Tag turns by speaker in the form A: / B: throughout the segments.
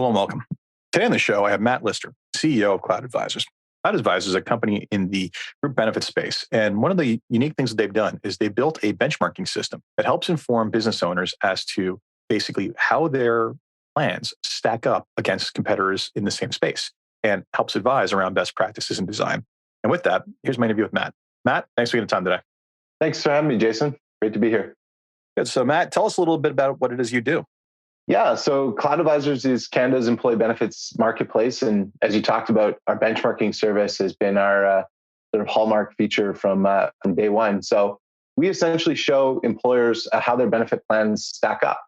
A: Hello and welcome. Today on the show, I have Matt Lister, CEO of Cloud Advisors. Cloud Advisors is a company in the group benefit space. And one of the unique things that they've done is they built a benchmarking system that helps inform business owners as to basically how their plans stack up against competitors in the same space and helps advise around best practices and design. And with that, here's my interview with Matt. Matt, thanks for getting the time today.
B: Thanks for having me, Jason. Great to be here.
A: Good. So Matt, tell us a little bit about what it is you do.
B: Yeah, so Cloud Advisors is Canada's employee benefits marketplace. And as you talked about, our benchmarking service has been our sort of hallmark feature from day one. So we essentially show employers how their benefit plans stack up.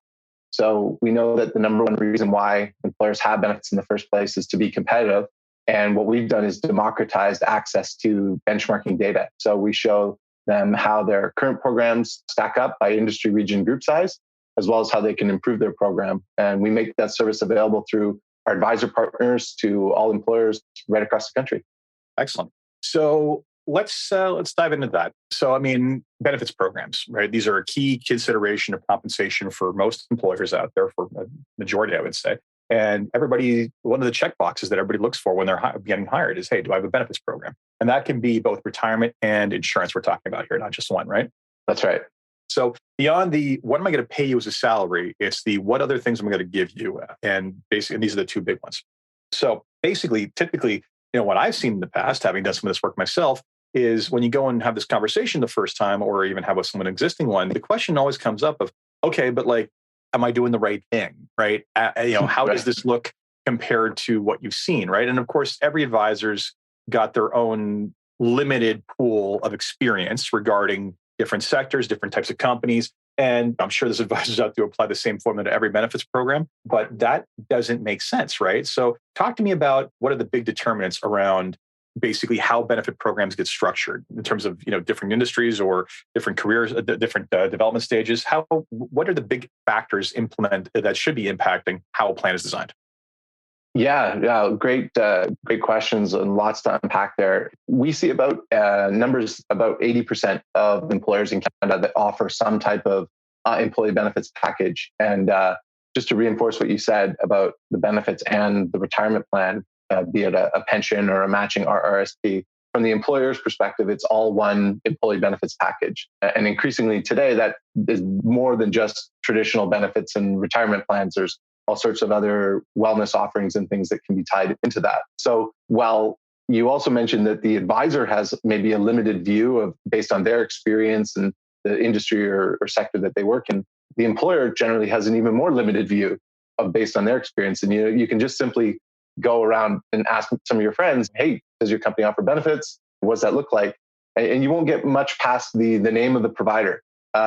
B: So we know that the number one reason why employers have benefits in the first place is to be competitive. And what we've done is democratized access to benchmarking data. So we show them how their current programs stack up by industry, region, group size, as well as how they can improve their program. And we make that service available through our advisor partners to all employers right across the country.
A: Excellent. So let's dive into that. So, benefits programs, right? These are a key consideration of compensation for most employers out there, for a majority, I would say. And one of the check boxes that everybody looks for when they're getting hired is, hey, do I have a benefits program? And that can be both retirement and insurance we're talking about here, not just one, right?
B: That's right.
A: So beyond the, what am I going to pay you as a salary? It's the, what other things am I going to give you? And basically, these are the two big ones. So basically, typically, what I've seen in the past, having done some of this work myself, is when you go and have this conversation the first time, or even have with someone existing one, the question always comes up of, okay, but am I doing the right thing, right? How does this look compared to what you've seen, right? And of course, every advisor's got their own limited pool of experience regarding different sectors, different types of companies. And I'm sure there's advisors out there who apply the same formula to every benefits program, but that doesn't make sense, right? So talk to me about what are the big determinants around basically how benefit programs get structured in terms of, different industries or different careers, different development stages. What are the big factors that should be impacting how a plan is designed?
B: Yeah, great questions and lots to unpack there. We see about numbers about 80% of employers in Canada that offer some type of employee benefits package. And just to reinforce what you said about the benefits and the retirement plan, be it a pension or a matching RRSP, from the employer's perspective, it's all one employee benefits package. And increasingly today, that is more than just traditional benefits and retirement plans. There's all sorts of other wellness offerings and things that can be tied into that. So while you also mentioned that the advisor has maybe a limited view of based on their experience and the industry or sector that they work in, the employer generally has an even more limited view of based on their experience. And you can just simply go around and ask some of your friends, hey, does your company offer benefits? What does that look like? And you won't get much past the name of the provider.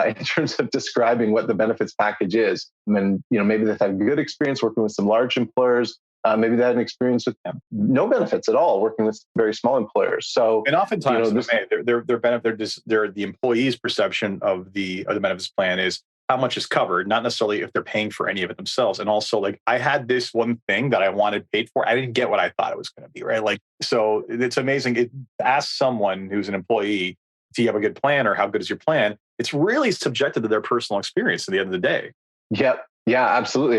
B: In terms of describing what the benefits package is. And maybe they've had good experience working with some large employers. Maybe they had an experience with no benefits at all, working with very small employers. So,
A: and oftentimes, their the employee's perception of the benefits plan is how much is covered, not necessarily if they're paying for any of it themselves. And also, I had this one thing that I wanted paid for. I didn't get what I thought it was going to be, right? So it's amazing. Ask someone who's an employee, do you have a good plan or how good is your plan? It's really subjective to their personal experience at the end of the day.
B: Yep. Yeah, absolutely.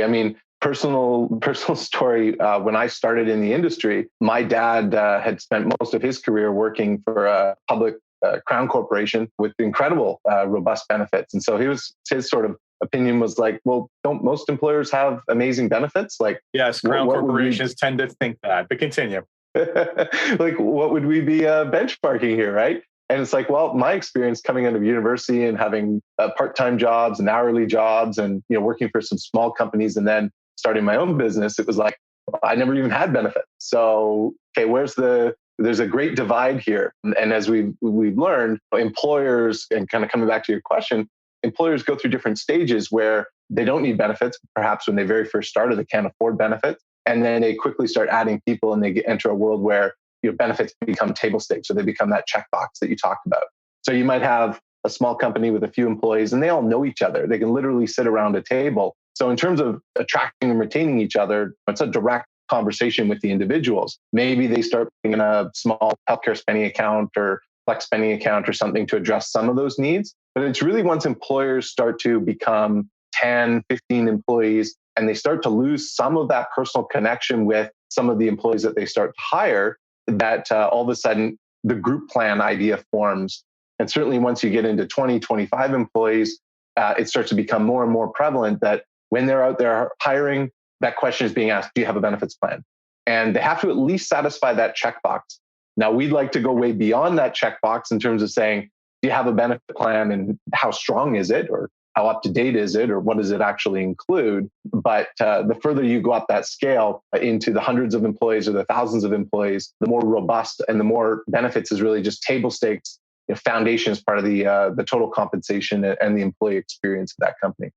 B: Personal story. When I started in the industry, my dad had spent most of his career working for a public crown corporation with incredible, robust benefits. And so his sort of opinion was well, don't most employers have amazing benefits?
A: Yes, crown corporations tend to think that, but continue.
B: What would we be benchmarking here, right? And it's well, my experience coming out of university and having part-time jobs and hourly jobs and working for some small companies and then starting my own business, it was I never even had benefits. So, okay, there's a great divide here. And as we've learned, employers, and kind of coming back to your question, employers go through different stages where they don't need benefits. Perhaps when they very first started, they can't afford benefits. And then they quickly start adding people and they enter a world where benefits become table stakes, or they become that checkbox that you talked about. So you might have a small company with a few employees and they all know each other. They can literally sit around a table. So in terms of attracting and retaining each other, it's a direct conversation with the individuals. Maybe they start putting in a small healthcare spending account or flex spending account or something to address some of those needs. But it's really once employers start to become 10, 15 employees and they start to lose some of that personal connection with some of the employees that they start to hire, that all of a sudden the group plan idea forms. And certainly once you get into 20, 25 employees, it starts to become more and more prevalent that when they're out there hiring, that question is being asked, do you have a benefits plan? And they have to at least satisfy that checkbox. Now, we'd like to go way beyond that checkbox in terms of saying, do you have a benefit plan and how strong is it? Or how up to date is it? Or what does it actually include? But the further you go up that scale into the hundreds of employees or the thousands of employees, the more robust and the more benefits is really just table stakes. Foundation is part of the total compensation and the employee experience of that company.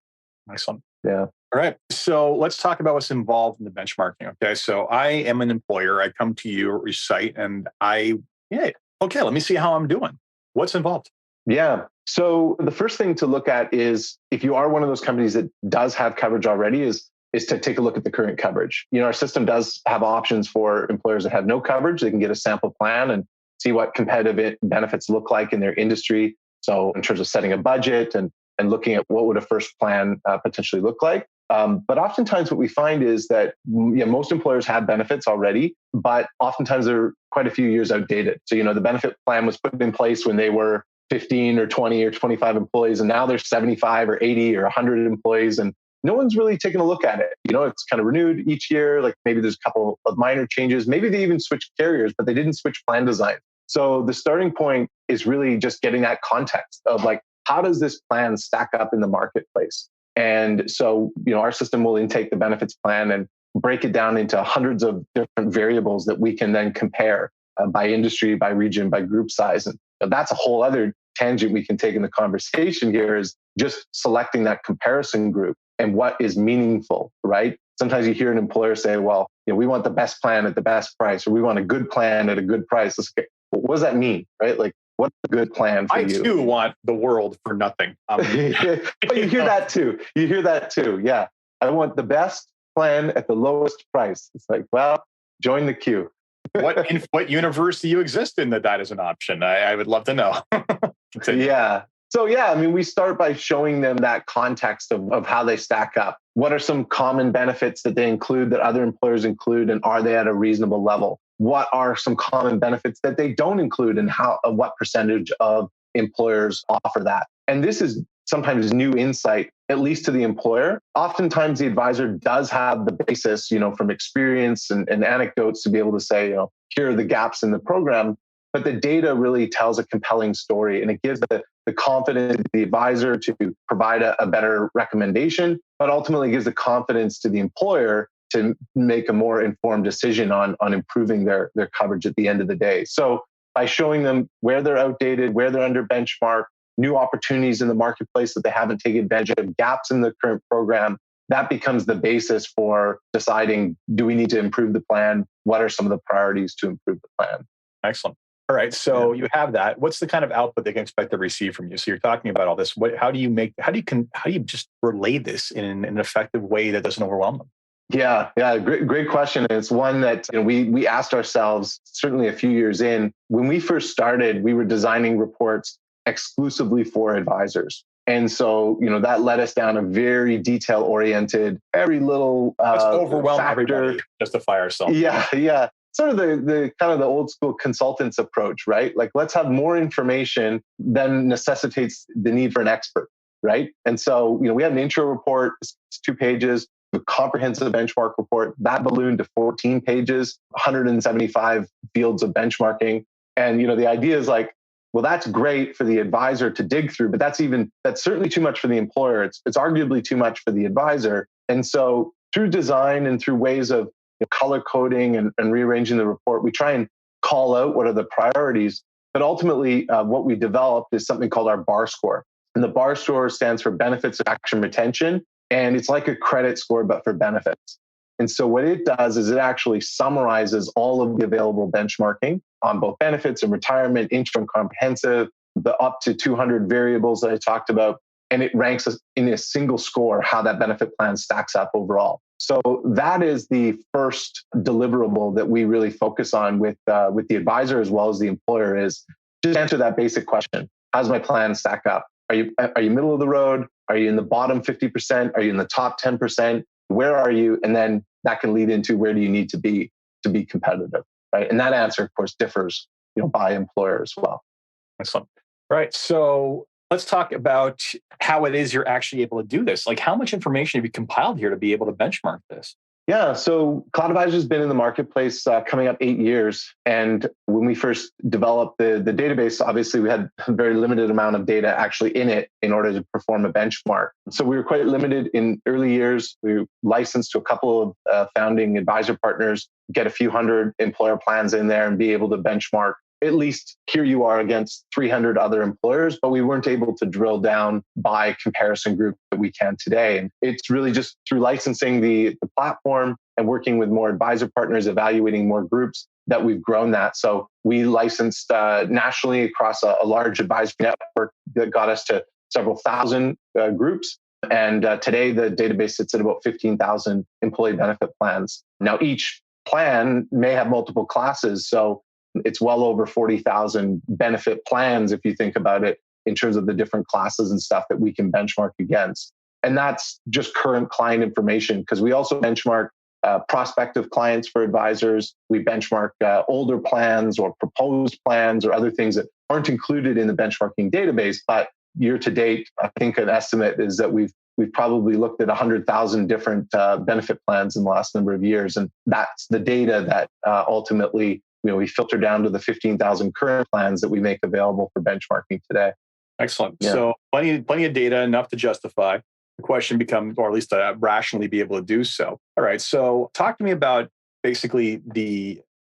A: Excellent.
B: Yeah.
A: All right. So let's talk about what's involved in the benchmarking. Okay. So I am an employer. I come to your site and let me see how I'm doing. What's involved?
B: Yeah. So the first thing to look at is if you are one of those companies that does have coverage already is to take a look at the current coverage. Our system does have options for employers that have no coverage. They can get a sample plan and see what competitive benefits look like in their industry. So in terms of setting a budget and looking at what would a first plan potentially look like. But oftentimes what we find is that most employers have benefits already, but oftentimes they're quite a few years outdated. So, the benefit plan was put in place when they were 15 or 20 or 25 employees, and now there's 75 or 80 or 100 employees, and no one's really taken a look at it. It's kind of renewed each year. Like maybe there's a couple of minor changes. Maybe they even switched carriers, but they didn't switch plan design. So the starting point is really just getting that context of like, how does this plan stack up in the marketplace? And so, our system will intake the benefits plan and break it down into hundreds of different variables that we can then compare by industry, by region, by group size. And that's a whole other tangent we can take in the conversation here is just selecting that comparison group and what is meaningful, right? Sometimes you hear an employer say, well, we want the best plan at the best price, or we want a good plan at a good price. What does that mean, right? Like, what's a good plan for you?
A: I too want the world for nothing.
B: But you hear that too. Yeah. I want the best plan at the lowest price. It's like, well, join the queue.
A: What universe do you exist in that is an option? I would love to know.
B: Yeah. So we start by showing them that context of how they stack up. What are some common benefits that they include that other employers include, and are they at a reasonable level? What are some common benefits that they don't include, and what percentage of employers offer that? And this is sometimes new insight, at least to the employer. Oftentimes the advisor does have the basis, from experience and anecdotes to be able to say, here are the gaps in the program. But the data really tells a compelling story, and it gives the confidence to the advisor to provide a better recommendation, but ultimately gives the confidence to the employer to make a more informed decision on improving their coverage at the end of the day. So by showing them where they're outdated, where they're under benchmark, new opportunities in the marketplace that they haven't taken advantage of, gaps in the current program, that becomes the basis for deciding, do we need to improve the plan? What are some of the priorities to improve the plan?
A: Excellent. All right. So you have that. What's the kind of output they can expect to receive from you? So you're talking about all this. How do you just relay this in an effective way that doesn't overwhelm them?
B: Yeah. Great question. And it's one that we asked ourselves certainly a few years in. When we first started, we were designing reports exclusively for advisors. And so, that led us down a very detail-oriented, every little
A: Let's overwhelm
B: factor.
A: Everybody, justify ourselves.
B: Yeah. Sort of the kind of the old school consultant's approach, right? Like, let's have more information than necessitates the need for an expert, right? And so, we had an intro report, it's 2 pages, a comprehensive benchmark report, that ballooned to 14 pages, 175 fields of benchmarking. And, the idea is like, well, that's great for the advisor to dig through, but that's certainly too much for the employer. It's arguably too much for the advisor. And so through design and through ways of color coding and rearranging the report, we try and call out what are the priorities. But ultimately, what we developed is something called our BAR score. And the BAR score stands for benefits, action, retention. And it's like a credit score, but for benefits. And so what it does is it actually summarizes all of the available benchmarking on both benefits and retirement, intro and comprehensive, the up to 200 variables that I talked about. And it ranks in a single score how that benefit plan stacks up overall. So that is the first deliverable that we really focus on with the advisor as well as the employer, is just answer that basic question. How's my plan stack up? Are you middle of the road? Are you in the bottom 50%? Are you in the top 10%? where are you? And then that can lead into where do you need to be competitive, right? And that answer, of course, differs, by employer as well.
A: Excellent. Right. So let's talk about how it is you're actually able to do this. Like, how much information have you compiled here to be able to benchmark this?
B: Yeah, so Cloud Advisor has been in the marketplace coming up 8 years. And when we first developed the database, obviously we had a very limited amount of data actually in it in order to perform a benchmark. So we were quite limited in early years. We were licensed to a couple of founding advisor partners, get a few hundred employer plans in there and be able to benchmark. At least here you are against 300 other employers, but we weren't able to drill down by comparison group that we can today. And it's really just through licensing the platform and working with more advisor partners, evaluating more groups that we've grown that. So we licensed nationally across a large advisory network that got us to several thousand groups. And today the database sits at about 15,000 employee benefit plans. Now each plan may have multiple classes. So it's well over 40,000 benefit plans, if you think about it, in terms of the different classes and stuff that we can benchmark against. And that's just current client information, because we also benchmark prospective clients for advisors. We benchmark older plans or proposed plans or other things that aren't included in the benchmarking database. But year to date, I think an estimate is that we've probably looked at 100,000 different benefit plans in the last number of years. And that's the data that ultimately we filter down to the 15,000 current plans that we make available for benchmarking today.
A: Excellent.
B: Yeah.
A: So plenty of data, enough to justify. The question becomes, or at least rationally be able to do so. All right. So talk to me about basically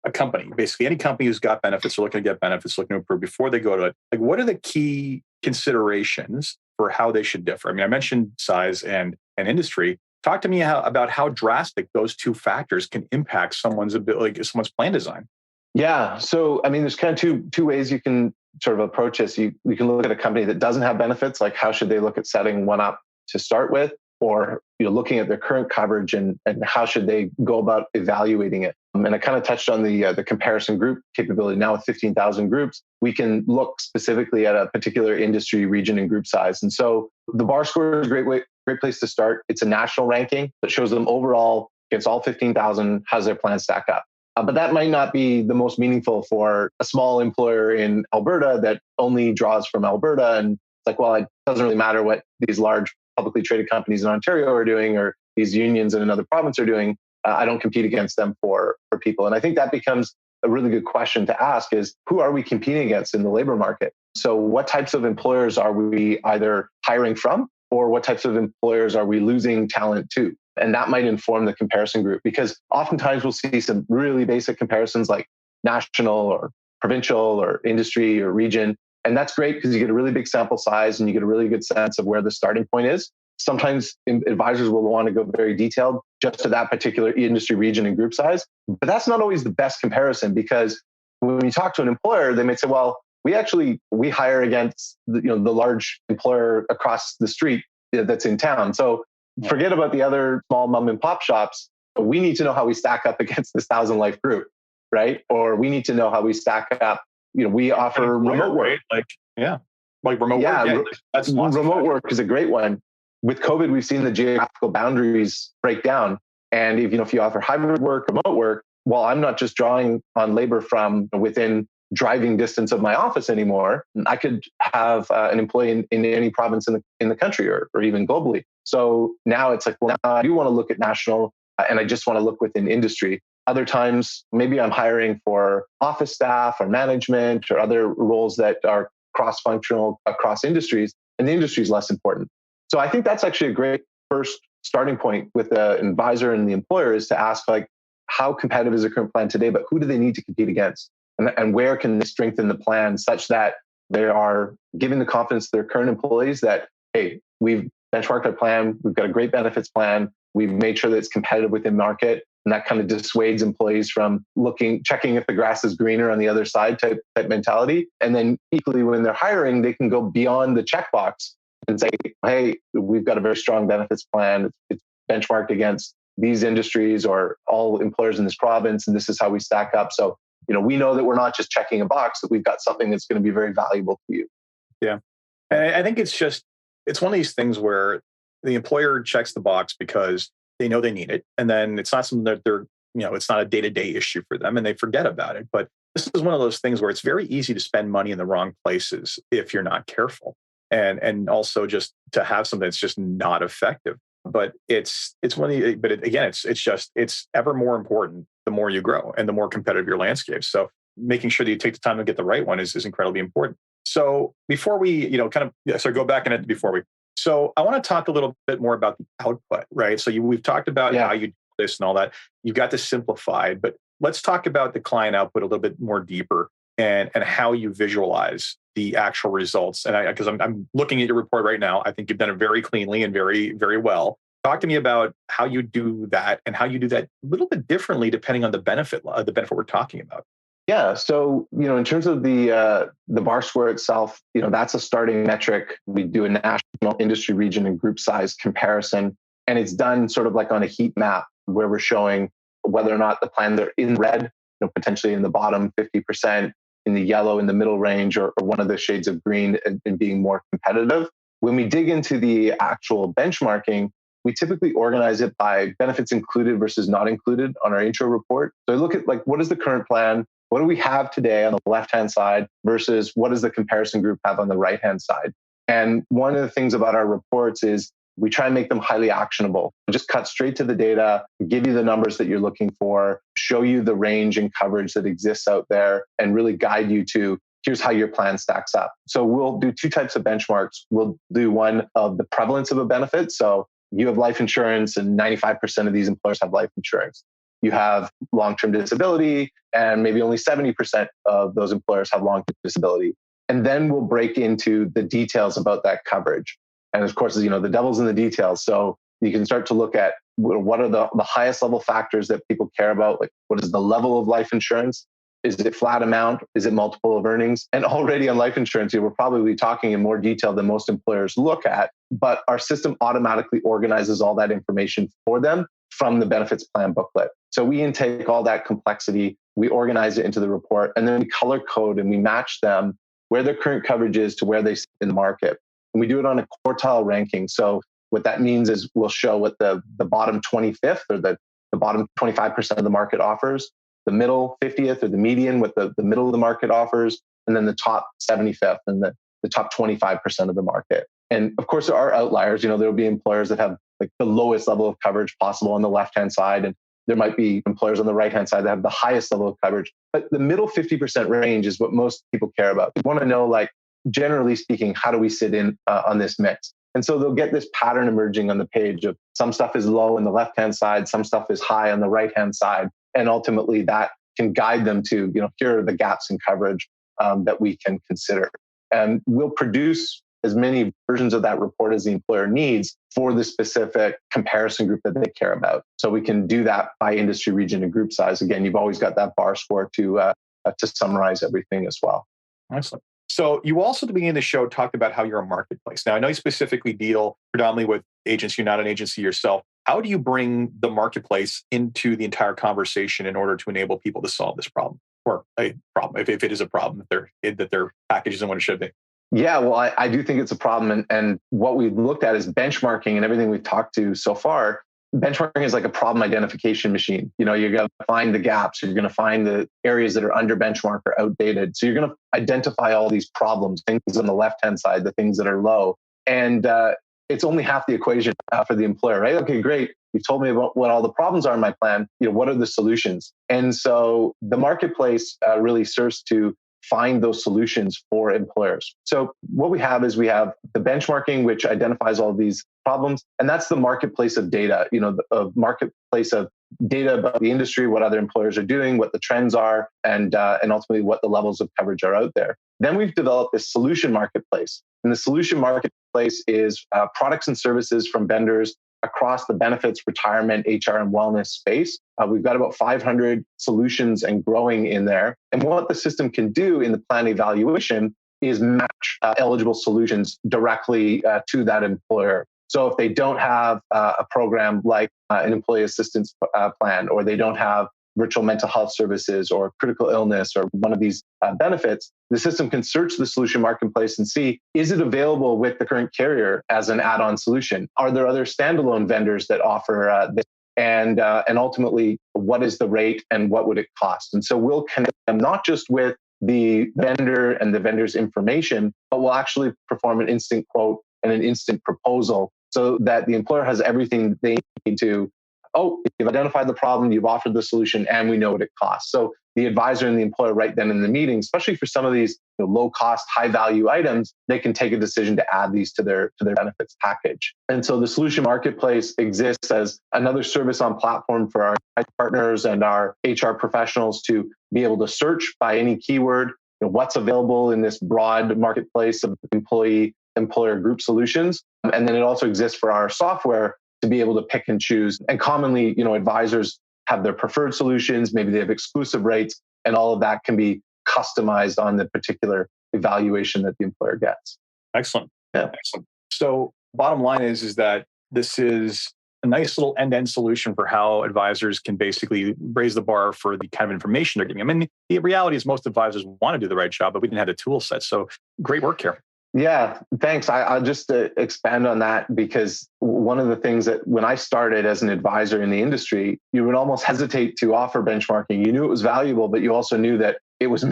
A: a company, basically any company who's got benefits or looking to get benefits, looking to improve before they go to it. Like, what are the key considerations for how they should differ? I mean, I mentioned size and industry. Talk to me about how drastic those two factors can impact someone's ability, someone's plan design.
B: Yeah. So, I mean, there's kind of two ways you can sort of approach this. You can look at a company that doesn't have benefits, like how should they look at setting one up to start with, or looking at their current coverage and how should they go about evaluating it. And I kind of touched on the comparison group capability. Now with 15,000 groups, we can look specifically at a particular industry, region, and group size. And so the bar score is a great place to start. It's a national ranking that shows them overall against all 15,000, how's their plan stack up. But that might not be the most meaningful for a small employer in Alberta that only draws from Alberta. And it's like, well, it doesn't really matter what these large publicly traded companies in Ontario are doing or these unions in another province are doing. I don't compete against them for people. And I think that becomes a really good question to ask is, who are we competing against in the labor market? So what types of employers are we either hiring from, or what types of employers are we losing talent to? And that might inform the comparison group, because oftentimes we'll see some really basic comparisons like national or provincial or industry or region. And that's great because you get a really big sample size and you get a really good sense of where the starting point is. Sometimes advisors will want to go very detailed just to that particular industry, region, and group size. But that's not always the best comparison, because when you talk to an employer, they may say, well, we hire against the large employer across the street that's in town. So forget about the other small mom and pop shops. We need to know how we stack up against this 1,000 life group, right? Or we need to know how we stack up. We offer remote work.
A: Right? Like remote work.
B: Yeah,
A: That's
B: remote work is a great one. With COVID, we've seen the geographical boundaries break down. And if you offer hybrid work, remote work, well, I'm not just drawing on labor from within driving distance of my office anymore. I could have an employee in any province in the country or even globally. So now it's like, well, now I do want to look at national and I just want to look within industry. Other times, maybe I'm hiring for office staff or management or other roles that are cross-functional across industries, and the industry is less important. So I think that's actually a great first starting point with the advisor and the employer, is to ask, like, how competitive is the current plan today, but who do they need to compete against? And where can they strengthen the plan such that they are giving the confidence to their current employees that, hey, we've benchmarked our plan, we've got a great benefits plan, we've made sure that it's competitive within market, and that kind of dissuades employees from checking if the grass is greener on the other side type mentality. And then equally, when they're hiring, they can go beyond the checkbox and say, hey, we've got a very strong benefits plan. It's benchmarked against these industries or all employers in this province, and this is how we stack up. So we know that we're not just checking a box, that we've got something that's going to be very valuable to you.
A: Yeah. And I think it's one of these things where the employer checks the box because they know they need it. And then it's not something that it's not a day-to-day issue for them and they forget about it. But this is one of those things where it's very easy to spend money in the wrong places if you're not careful. And also just to have something that's just not effective. But it's ever more important the more you grow and the more competitive your landscape. So making sure that you take the time to get the right one is incredibly important. So before we, go back and before we, so I want to talk a little bit more about the output, right? So we've talked about how you do this and all that. You've got this simplified, but let's talk about the client output a little bit more deeper and how you visualize the actual results. And because I'm looking at your report right now, I think you've done it very cleanly and very, very well. Talk to me about how you do that and how you do that a little bit differently depending on the benefit we're talking about.
B: Yeah. So, in terms of the bar square itself, that's a starting metric. We do a national, industry, region, and group size comparison. And it's done sort of like on a heat map where we're showing whether or not the plan they're in red, potentially in the bottom 50%, in the yellow, in the middle range, or one of the shades of green and being more competitive. When we dig into the actual benchmarking, we typically organize it by benefits included versus not included on our intro report. So I look at what is the current plan? What do we have today on the left-hand side versus what does the comparison group have on the right-hand side? And one of the things about our reports is we try and make them highly actionable. Just cut straight to the data, give you the numbers that you're looking for, show you the range and coverage that exists out there, and really guide you to here's how your plan stacks up. So we'll do two types of benchmarks. We'll do one of the prevalence of a benefit. So you have life insurance and 95% of these employers have life insurance. You have long-term disability and maybe only 70% of those employers have long-term disability. And then we'll break into the details about that coverage. And of course, the devil's in the details. So you can start to look at what are the highest level factors that people care about? Like, what is the level of life insurance? Is it flat amount? Is it multiple of earnings? And already on life insurance, we're probably talking in more detail than most employers look at, but our system automatically organizes all that information for them from the benefits plan booklet. So we intake all that complexity, we organize it into the report, and then we color code and we match them where their current coverage is to where they sit in the market. And we do it on a quartile ranking. So what that means is we'll show what the bottom 25th or the bottom 25% of the market offers, the middle 50th or the median, what the middle of the market offers, and then the top 75th and the top 25% of the market. And of course, there are outliers. There'll be employers that have the lowest level of coverage possible on the left-hand side. And there might be employers on the right-hand side that have the highest level of coverage. But the middle 50% range is what most people care about. They want to know, generally speaking, how do we sit in on this mix? And so they'll get this pattern emerging on the page of some stuff is low on the left-hand side, some stuff is high on the right-hand side. And ultimately that can guide them to, here are the gaps in coverage that we can consider. And we'll produce as many versions of that report as the employer needs for the specific comparison group that they care about. So we can do that by industry, region, and group size. Again, you've always got that bar score to summarize everything as well.
A: Excellent. So you also, at the beginning of the show, talked about how you're a marketplace. Now, I know you specifically deal predominantly with agents. You're not an agency yourself. How do you bring the marketplace into the entire conversation in order to enable people to solve this problem, or a problem, if it is a problem that their package isn't what it should be?
B: Yeah, well, I do think it's a problem. And what we've looked at is benchmarking, and everything we've talked to so far. Benchmarking is like a problem identification machine. You're going to find the gaps. You're going to find the areas that are under benchmark or outdated. So you're going to identify all these problems, things on the left-hand side, the things that are low. And it's only half the equation for the employer, right? Okay, great. You've told me about what all the problems are in my plan. What are the solutions? And so the marketplace really serves to find those solutions for employers. So what we have is we have the benchmarking, which identifies all these problems. And that's the marketplace of data, the marketplace of data about the industry, what other employers are doing, what the trends are, and ultimately what the levels of coverage are out there. Then we've developed this solution marketplace. And the solution marketplace is products and services from vendors across the benefits, retirement, HR, and wellness space. We've got about 500 solutions and growing in there. And what the system can do in the plan evaluation is match eligible solutions directly to that employer. So if they don't have a program like an employee assistance plan, or they don't have virtual mental health services or critical illness or one of these benefits, the system can search the solution marketplace and see, is it available with the current carrier as an add-on solution? Are there other standalone vendors that offer this and ultimately what is the rate and what would it cost. And so we'll connect them not just with the vendor and the vendor's information, but we'll actually perform an instant quote and an instant proposal so that the employer has everything they need to, oh, you've identified the problem, you've offered the solution, and we know what it costs. So the advisor and the employer right then in the meeting, especially for some of these low cost, high value items, they can take a decision to add these to their benefits package. And so the solution marketplace exists as another service on platform for our partners and our HR professionals to be able to search by any keyword, what's available in this broad marketplace of employer group solutions. And then it also exists for our software to be able to pick and choose. And commonly, advisors have their preferred solutions, maybe they have exclusive rates, and all of that can be customized on the particular evaluation that the employer gets.
A: Excellent.
B: Yeah.
A: Excellent. So bottom line is that this is a nice little end-to-end solution for how advisors can basically raise the bar for the kind of information they're getting. I mean, the reality is most advisors want to do the right job, but we didn't have the tool set. So great work here.
B: Yeah, thanks. I'll just expand on that, because one of the things that when I started as an advisor in the industry, you would almost hesitate to offer benchmarking. You knew it was valuable, but you also knew that it was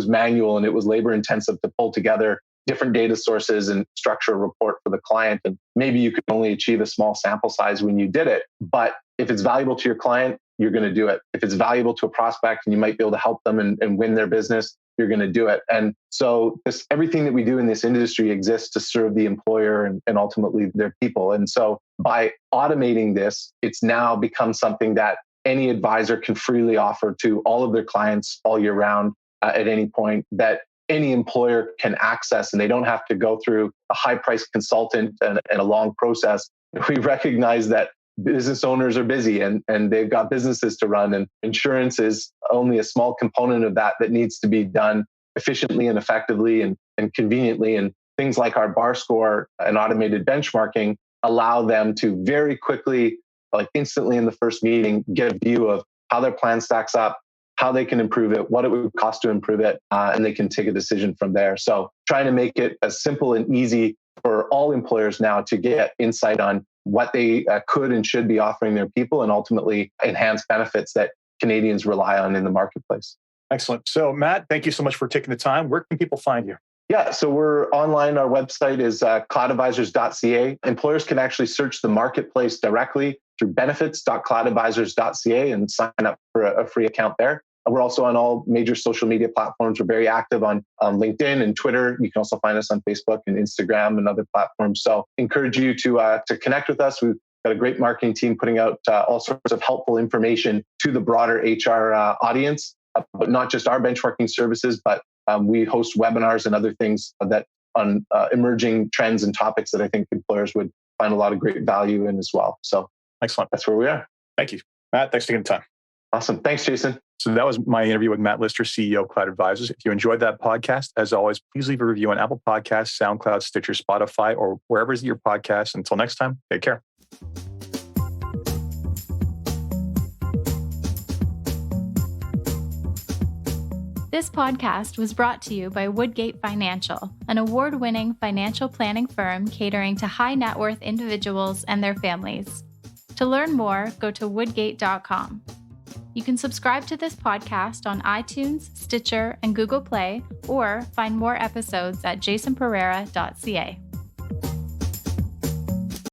B: manual and it was labor intensive to pull together different data sources and structure a report for the client. And maybe you could only achieve a small sample size when you did it. But if it's valuable to your client, you're going to do it. If it's valuable to a prospect and you might be able to help them and win their business, you're going to do it. And so everything that we do in this industry exists to serve the employer and ultimately their people. And so by automating this, it's now become something that any advisor can freely offer to all of their clients all year round at any point, that any employer can access, and they don't have to go through a high-priced consultant and a long process. We recognize that business owners are busy and they've got businesses to run, and insurance is only a small component of that needs to be done efficiently and effectively and conveniently. And things like our bar score and automated benchmarking allow them to very quickly, like instantly in the first meeting, get a view of how their plan stacks up, how they can improve it, what it would cost to improve it, and they can take a decision from there. So trying to make it as simple and easy for all employers now to get insight on what they could and should be offering their people, and ultimately enhance benefits that Canadians rely on in the marketplace.
A: Excellent. So Matt, thank you so much for taking the time. Where can people find you?
B: Yeah, so we're online. Our website is cloudadvisors.ca. Employers can actually search the marketplace directly through benefits.cloudadvisors.ca and sign up for a free account there. We're also on all major social media platforms. We're very active on LinkedIn and Twitter. You can also find us on Facebook and Instagram and other platforms. So encourage you to connect with us. We've got a great marketing team putting out all sorts of helpful information to the broader HR audience, but not just our benchmarking services, but we host webinars and other things that on emerging trends and topics that I think employers would find a lot of great value in as well. So
A: excellent.
B: That's where we are.
A: Thank you, Matt. Thanks for taking the time.
B: Awesome. Thanks, Jason.
A: So that was my interview with Matt Lister, CEO of Cloud Advisors. If you enjoyed that podcast, as always, please leave a review on Apple Podcasts, SoundCloud, Stitcher, Spotify, or wherever is your podcast. Until next time, take care.
C: This podcast was brought to you by Woodgate Financial, an award-winning financial planning firm catering to high net worth individuals and their families. To learn more, go to woodgate.com. You can subscribe to this podcast on iTunes, Stitcher, and Google Play, or find more episodes at jasonpereira.ca.